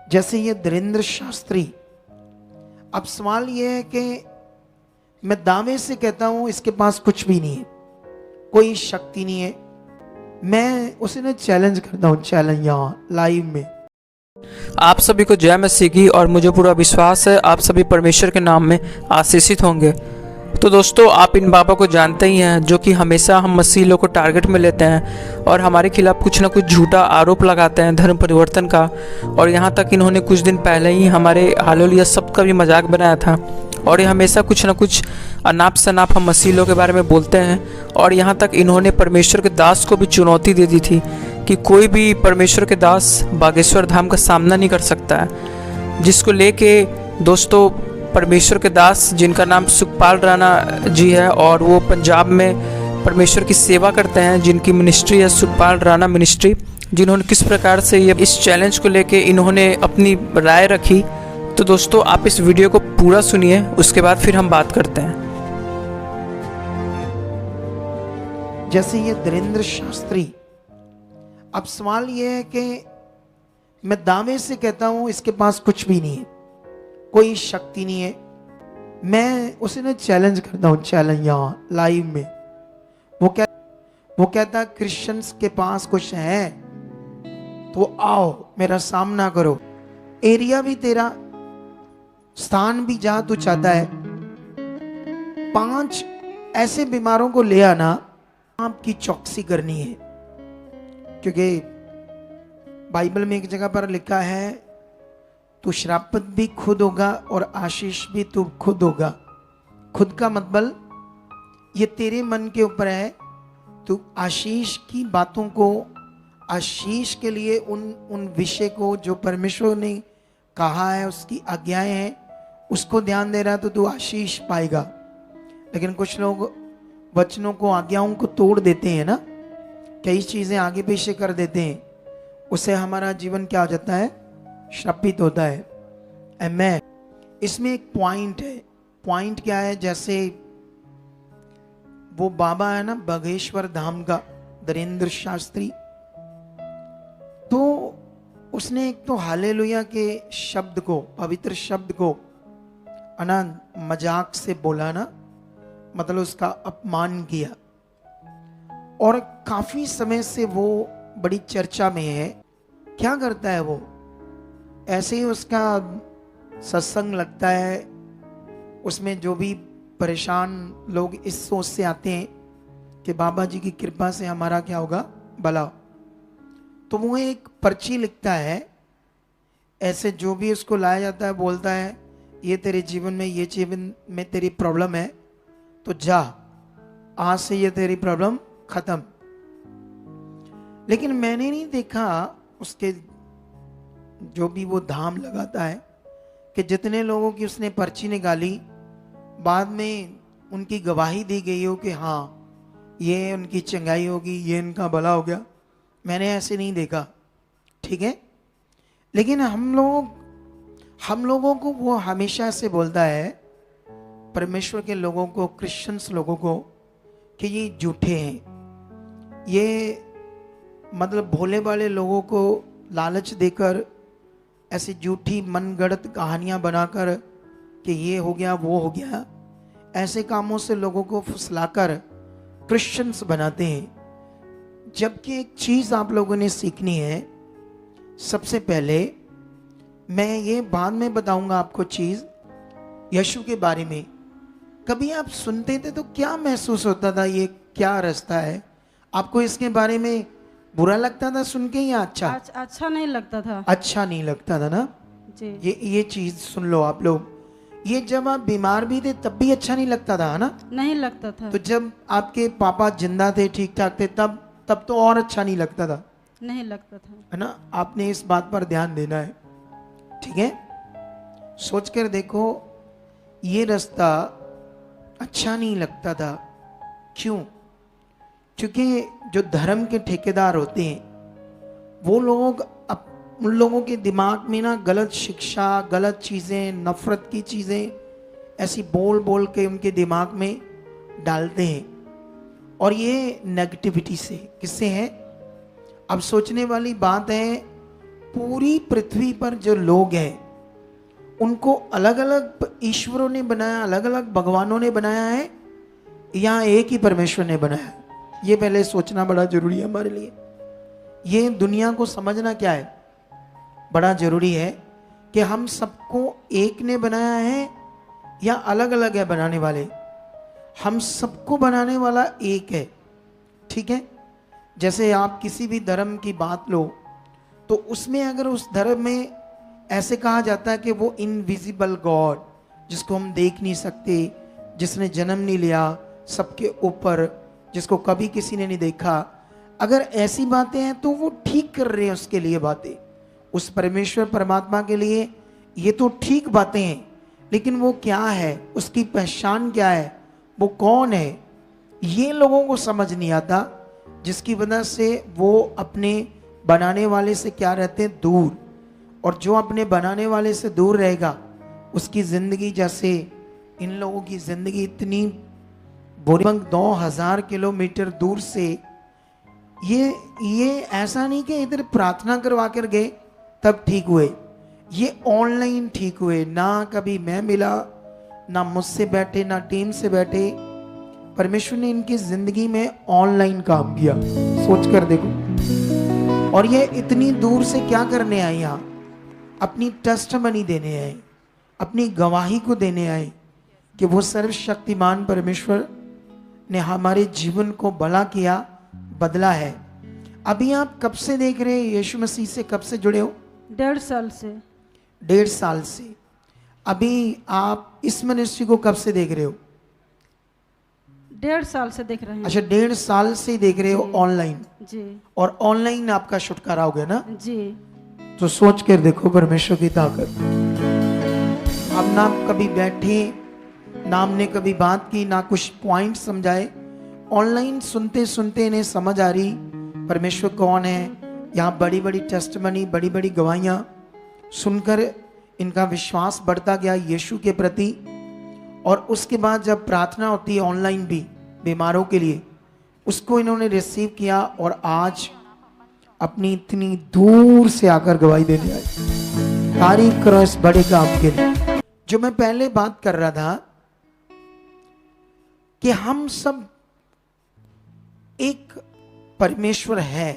जैसे ये धीरेन्द्र शास्त्री। अब सवाल ये है कि मैं दावे से कहता हूं इसके पास कुछ भी नहीं है, कोई शक्ति नहीं है। मैं उसे ना चैलेंज करता हूं, चैलेंज यहाँ लाइव में। आप सभी को जय मसीह की और मुझे पूरा विश्वास है आप सभी परमेश्वर के नाम में आशीषित होंगे। तो दोस्तों, आप इन बाबा को जानते ही हैं जो कि हमेशा हम मसीह लोग को टारगेट में लेते हैं और हमारे खिलाफ कुछ ना कुछ झूठा आरोप लगाते हैं धर्म परिवर्तन का। और यहाँ तक इन्होंने कुछ दिन पहले ही हमारे हालेलुया शब्द का भी मजाक बनाया था। और ये हमेशा कुछ ना कुछ अनाप शनाप हम मसीह लोग के बारे में बोलते हैं। और यहाँ तक इन्होंने परमेश्वर के दास को भी चुनौती दे दी थी कि कोई भी परमेश्वर के दास बागेश्वर धाम का सामना नहीं कर सकता है। जिसको लेके दोस्तों, परमेश्वर के दास जिनका नाम सुखपाल राणा जी है और वो पंजाब में परमेश्वर की सेवा करते हैं, जिनकी मिनिस्ट्री है सुखपाल राणा मिनिस्ट्री, जिन्होंने किस प्रकार से ये इस चैलेंज को लेके इन्होंने अपनी राय रखी। तो दोस्तों, आप इस वीडियो को पूरा सुनिए, उसके बाद फिर हम बात करते हैं। जैसे ये धीरेन्द्र शास्त्री। अब सवाल ये है कि मैं दावे से कहता हूं इसके पास कुछ भी नहीं है, कोई शक्ति नहीं है। मैं उसे ना चैलेंज करता हूं, चैलेंज यहाँ लाइव में। वो कहता क्रिश्चियंस के पास कुछ है तो आओ मेरा सामना करो। एरिया भी तेरा, स्थान भी जहां तू चाहता है। 5 ऐसे बीमारों को ले आना, आपकी चौकसी करनी है। क्योंकि बाइबल में एक जगह पर लिखा है तू श्रापित भी खुद होगा और आशीष भी तू खुद होगा। खुद का मतलब ये तेरे मन के ऊपर है। तू आशीष की बातों को, आशीष के लिए उन विषय को जो परमेश्वर ने कहा है, उसकी आज्ञाएं हैं, उसको ध्यान दे रहा तो तू आशीष पाएगा। लेकिन कुछ लोग वचनों को, आज्ञाओं को तोड़ देते हैं ना, कई चीजें आगे पीछे कर देते हैं, उससे हमारा जीवन क्या हो जाता है, श्रापित होता है। आमेन। इसमें एक पॉइंट है। पॉइंट क्या है? जैसे वो बाबा है ना बागेश्वर धाम का, धीरेन्द्र शास्त्री, तो उसने एक तो हालेलुया के शब्द को, पवित्र शब्द को अनंत मजाक से बोला ना, मतलब उसका अपमान किया। और काफी समय से वो बड़ी चर्चा में है। क्या करता है वो? ऐसे ही उसका सत्संग लगता है, उसमें जो भी परेशान लोग इस सोच से आते हैं कि बाबा जी की कृपा से हमारा क्या होगा, भला, तो वो एक पर्ची लिखता है। ऐसे जो भी उसको लाया जाता है बोलता है ये तेरे जीवन में, ये जीवन में तेरी प्रॉब्लम है तो जा, आज से ये तेरी प्रॉब्लम खत्म। लेकिन मैंने नहीं देखा उसके जो भी वो धाम लगाता है कि जितने लोगों की उसने पर्ची निकाली, बाद में उनकी गवाही दी गई हो कि हाँ ये उनकी चंगाई होगी, ये इनका भला हो गया। मैंने ऐसे नहीं देखा, ठीक है। लेकिन हम लोगों को वो हमेशा ऐसे बोलता है, परमेश्वर के लोगों को, क्रिश्चियंस लोगों को, कि ये झूठे हैं। ये मतलब भोले वाले लोगों को लालच देकर, ऐसी झूठी मनगढ़ंत कहानियां बनाकर कि ये हो गया वो हो गया, ऐसे कामों से लोगों को फुसलाकर क्रिश्चियंस बनाते हैं। जबकि एक चीज आप लोगों ने सीखनी है। सबसे पहले मैं ये बाद में बताऊंगा आपको चीज यीशु के बारे में। कभी आप सुनते थे तो क्या महसूस होता था, ये क्या रास्ता है? आपको इसके बारे में बुरा लगता था सुन के या अच्छा? अच्छा नहीं लगता था। अच्छा नहीं लगता था ना जी। ये चीज सुन लो आप लोग। ये जब आप बीमार भी थे तब भी अच्छा नहीं लगता था, है ना? नहीं लगता था। तो जब आपके पापा जिंदा थे, ठीक ठाक थे, तब तो और अच्छा नहीं लगता था, नहीं लगता था, है ना? आपने इस बात पर ध्यान देना है, ठीक है। सोच कर देखो, ये रास्ता अच्छा नहीं लगता था। क्यों? क्योंकि जो धर्म के ठेकेदार होते हैं वो लोग उन लोगों के दिमाग में ना गलत शिक्षा, गलत चीज़ें, नफरत की चीज़ें ऐसी बोल बोल के उनके दिमाग में डालते हैं। और ये नेगेटिविटी से, किससे है? अब सोचने वाली बात है पूरी पृथ्वी पर जो लोग हैं उनको अलग अलग ईश्वरों ने बनाया, अलग अलग भगवानों ने बनाया है, या एक ही परमेश्वर ने बनाया है? ये पहले सोचना बड़ा जरूरी है हमारे लिए। ये दुनिया को समझना क्या है, बड़ा जरूरी है कि हम सबको एक ने बनाया है या अलग अलग है बनाने वाले। हम सबको बनाने वाला एक है, ठीक है। जैसे आप किसी भी धर्म की बात लो तो उसमें अगर उस धर्म में ऐसे कहा जाता है कि वो इनविजिबल गॉड, जिसको हम देख नहीं सकते, जिसने जन्म नहीं लिया सबके ऊपर, जिसको कभी किसी ने नहीं देखा, अगर ऐसी बातें हैं तो वो ठीक कर रहे हैं उसके लिए बातें, उस परमेश्वर परमात्मा के लिए ये तो ठीक बातें हैं। लेकिन वो क्या है, उसकी पहचान क्या है, वो कौन है, ये लोगों को समझ नहीं आता, जिसकी वजह से वो अपने बनाने वाले से क्या रहते हैं, दूर। और जो अपने बनाने वाले से दूर रहेगा उसकी ज़िंदगी, जैसे इन लोगों की ज़िंदगी इतनी बुरी, 2000 किलोमीटर दूर से, ये ऐसा नहीं कि इधर प्रार्थना करवा कर गए तब ठीक हुए, ये ऑनलाइन ठीक हुए। ना कभी मैं मिला, ना मुझसे बैठे, ना टीम से बैठे, परमेश्वर ने इनकी जिंदगी में ऑनलाइन काम किया, सोच कर देखो। और ये इतनी दूर से क्या करने आए यहाँ, अपनी टेस्टमनी देने आए, अपनी गवाही को देने आए कि वो सर्वशक्तिमान परमेश्वर ने हमारे जीवन को भला किया, बदला है। अभी आप कब से देख रहे हैं यीशु मसीह से, कब से जुड़े हो? 1.5 साल से। 1.5 साल से। अभी आप इस मिनिस्ट्री को कब से देख रहे हो? 1.5 साल से देख रहे हैं। अच्छा, 1.5 साल से देख रहे हो ऑनलाइन? जी। और ऑनलाइन आपका छुटकारा हो गया ना? जी। तो सोच कर देखो परमेश्वर की ताकत। हम ना कभी बैठे, ना हमने कभी बात की, ना कुछ पॉइंट समझाए, ऑनलाइन सुनते सुनते इन्हें समझ आ रही परमेश्वर कौन है। यहाँ बड़ी बड़ी टेस्टमनी, बड़ी बड़ी गवाहियाँ सुनकर इनका विश्वास बढ़ता गया यीशु के प्रति। और उसके बाद जब प्रार्थना होती है ऑनलाइन भी बीमारों के लिए, उसको इन्होंने रिसीव किया और आज अपनी इतनी दूर से आकर गवाही देने आए। तारीफ करो इस बड़े काम के लिए। जो मैं पहले बात कर रहा था कि हम सब एक परमेश्वर है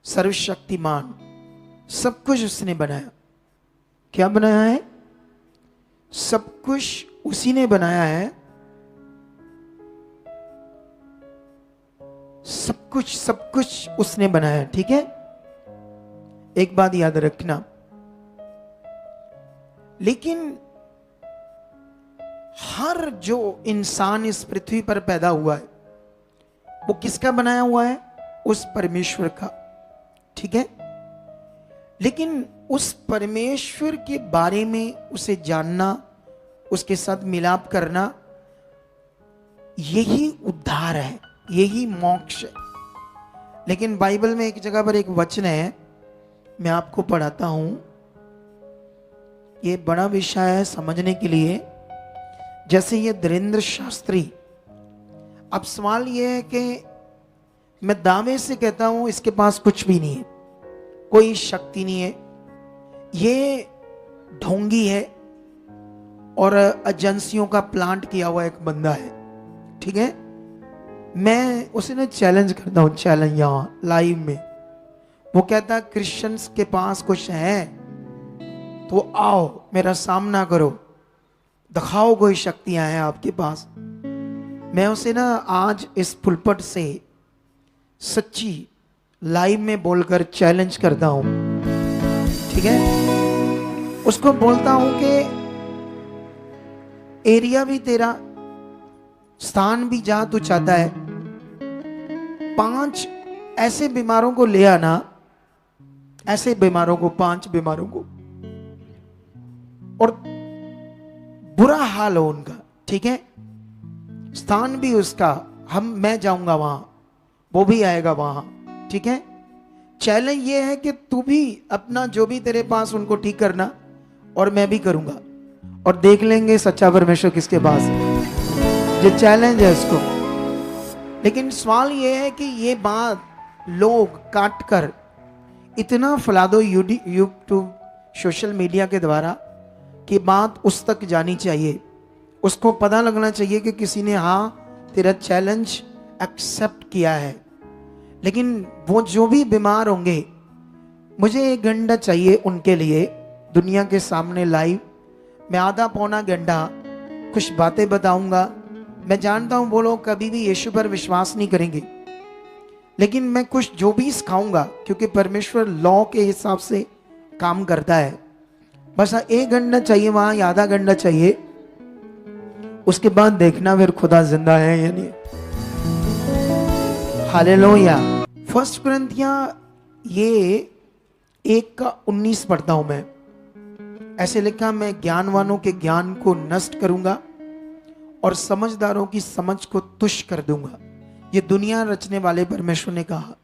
सर्वशक्तिमान, सब कुछ उसने बनाया। क्या बनाया है? सब कुछ उसी ने बनाया है। सब कुछ उसने बनाया है, ठीक है। एक बात याद रखना, लेकिन हर जो इंसान इस पृथ्वी पर पैदा हुआ है वो किसका बनाया हुआ है? उस परमेश्वर का, ठीक है। लेकिन उस परमेश्वर के बारे में उसे जानना, उसके साथ मिलाप करना, यही उद्धार है, यही मोक्ष है। लेकिन बाइबल में एक जगह पर एक वचन है, मैं आपको पढ़ाता हूं। ये बड़ा विषय है समझने के लिए। जैसे ये धीरेन्द्र शास्त्री, अब सवाल ये है कि मैं दावे से कहता हूं इसके पास कुछ भी नहीं है, कोई शक्ति नहीं है, ये ढोंगी है और एजेंसियों का प्लांट किया हुआ एक बंदा है, ठीक है। मैं उसे ना चैलेंज करता हूं, चैलेंज यहां लाइव में। वो कहता है क्रिश्चियंस के पास कुछ है तो आओ मेरा सामना करो, दिखाओ कोई शक्तियां हैं आपके पास। मैं उसे ना आज इस पुलपट से सच्ची लाइव में बोलकर चैलेंज करता हूं, ठीक है। उसको बोलता हूं कि एरिया भी तेरा, स्थान भी जहां तू चाहता है, 5 ऐसे बीमारों को ले आना, ऐसे बीमारों को, 5 बीमारों को, और बुरा हाल हो उनका, ठीक है। स्थान भी उसका, मैं जाऊंगा वहां, वो भी आएगा वहां, ठीक है। चैलेंज ये है कि तू भी अपना जो भी तेरे पास उनको ठीक करना और मैं भी करूंगा, और देख लेंगे सच्चा परमेश्वर किसके पास है। ये चैलेंज है इसको। लेकिन सवाल ये है कि ये बात लोग काट कर इतना फैला दो यूट्यूब सोशल मीडिया के द्वारा कि बात उस तक जानी चाहिए, उसको पता लगना चाहिए कि किसी ने हाँ तेरा चैलेंज एक्सेप्ट किया है। लेकिन वो जो भी बीमार होंगे, मुझे 1 घंटा चाहिए उनके लिए दुनिया के सामने लाइव। मैं आधा पौना घंटा कुछ बातें बताऊंगा। मैं जानता हूं वो लोग कभी भी यीशु पर विश्वास नहीं करेंगे, लेकिन मैं कुछ जो भी सिखाऊंगा, क्योंकि परमेश्वर लॉ के हिसाब से काम करता है। बस 1 घंटा चाहिए वहां या आधा घंटा चाहिए, उसके बाद देखना फिर खुदा जिंदा है या नहीं। हालेलुया। 1 कुरिन्थियां ये 1:19 पढ़ता हूं मैं। ऐसे लिखा, मैं ज्ञानवानों के ज्ञान को नष्ट करूंगा और समझदारों की समझ को तुच्छ कर दूंगा। ये दुनिया रचने वाले परमेश्वर ने कहा।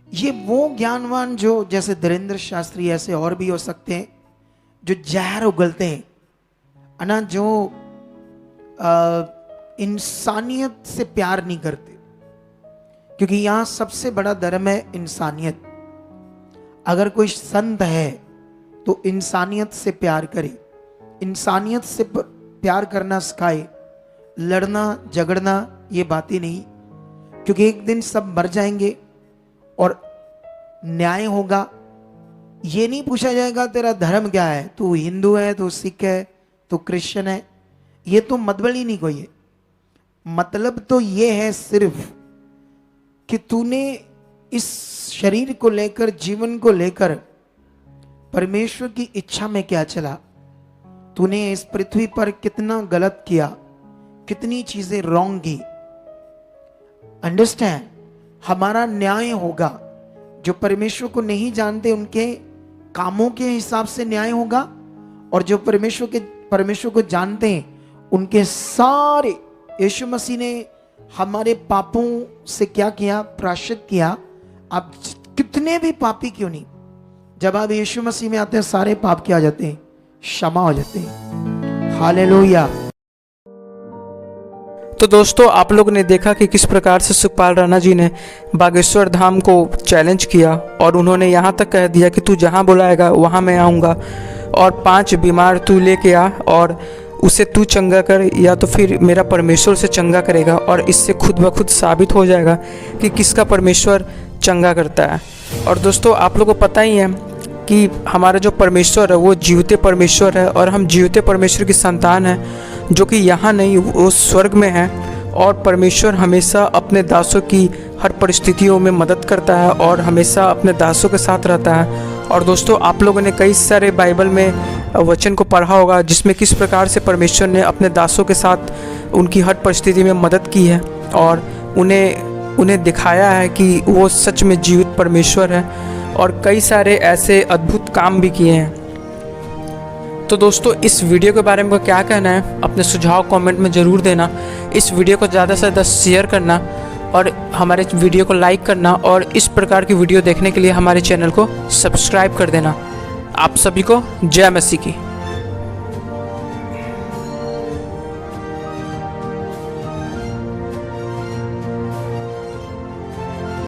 ये वो ज्ञानवान जो जैसे धीरेन्द्र शास्त्री, ऐसे और भी हो सकते हैं, जो जहर उगलते हैं ना, जो इंसानियत से प्यार नहीं करते, क्योंकि यहां सबसे बड़ा धर्म है इंसानियत। अगर कोई संत है तो इंसानियत से प्यार करे, इंसानियत से प्यार करना सिखाए। लड़ना झगड़ना ये बातें नहीं, क्योंकि एक दिन सब मर जाएंगे और न्याय होगा। ये नहीं पूछा जाएगा तेरा धर्म क्या है, तू हिंदू है, तू सिख है, तू क्रिश्चियन है। ये तो मतलब ही नहीं कोई है। मतलब तो ये है सिर्फ कि तूने इस शरीर को लेकर, जीवन को लेकर परमेश्वर की इच्छा में क्या चला। तूने इस पृथ्वी पर कितना गलत किया, कितनी चीजें रॉन्ग की। अंडरस्टैंड, हमारा न्याय होगा। जो परमेश्वर को नहीं जानते उनके कामों के हिसाब से न्याय होगा, और जो परमेश्वर को जानते हैं उनके सारे, यीशु मसीह ने हमारे पापों से क्या किया, प्रायश्चित किया। आप कितने भी पापी क्यों नहीं, जब आप यीशु मसीह में आते हैं सारे पाप क्या हो जाते हैं, क्षमा हो जाते हैं। हालेलुया। तो दोस्तों, आप लोगों ने देखा कि किस प्रकार से सुखपाल राणा जी ने बागेश्वर धाम को चैलेंज किया, और उन्होंने यहाँ तक कह दिया कि तू जहाँ बुलाएगा वहाँ मैं आऊँगा, और 5 बीमार तू लेके आ और उसे तू चंगा कर, या तो फिर मेरा परमेश्वर से चंगा करेगा। और इससे खुद ब खुद साबित हो जाएगा कि किसका परमेश्वर चंगा करता है। और दोस्तों, आप लोगों को पता ही है कि हमारा जो परमेश्वर है वो जीवते परमेश्वर है, और हम जीवते परमेश्वर की संतान हैं, जो कि यहाँ नहीं वो स्वर्ग में है। और परमेश्वर हमेशा अपने दासों की हर परिस्थितियों में मदद करता है और हमेशा अपने दासों के साथ रहता है। और दोस्तों, आप लोगों ने कई सारे बाइबल में वचन को पढ़ा होगा जिसमें किस प्रकार से परमेश्वर ने अपने दासों के साथ उनकी हर परिस्थिति में मदद की है, और उन्हें दिखाया है कि वो सच में जीवित परमेश्वर है, और कई सारे ऐसे अद्भुत काम भी किए हैं। तो दोस्तों, इस वीडियो के बारे में क्या कहना है, अपने सुझाव कमेंट में ज़रूर देना। इस वीडियो को ज़्यादा से ज़्यादा शेयर करना, और हमारे वीडियो को लाइक करना, और इस प्रकार की वीडियो देखने के लिए हमारे चैनल को सब्सक्राइब कर देना। आप सभी को जय मसीह की।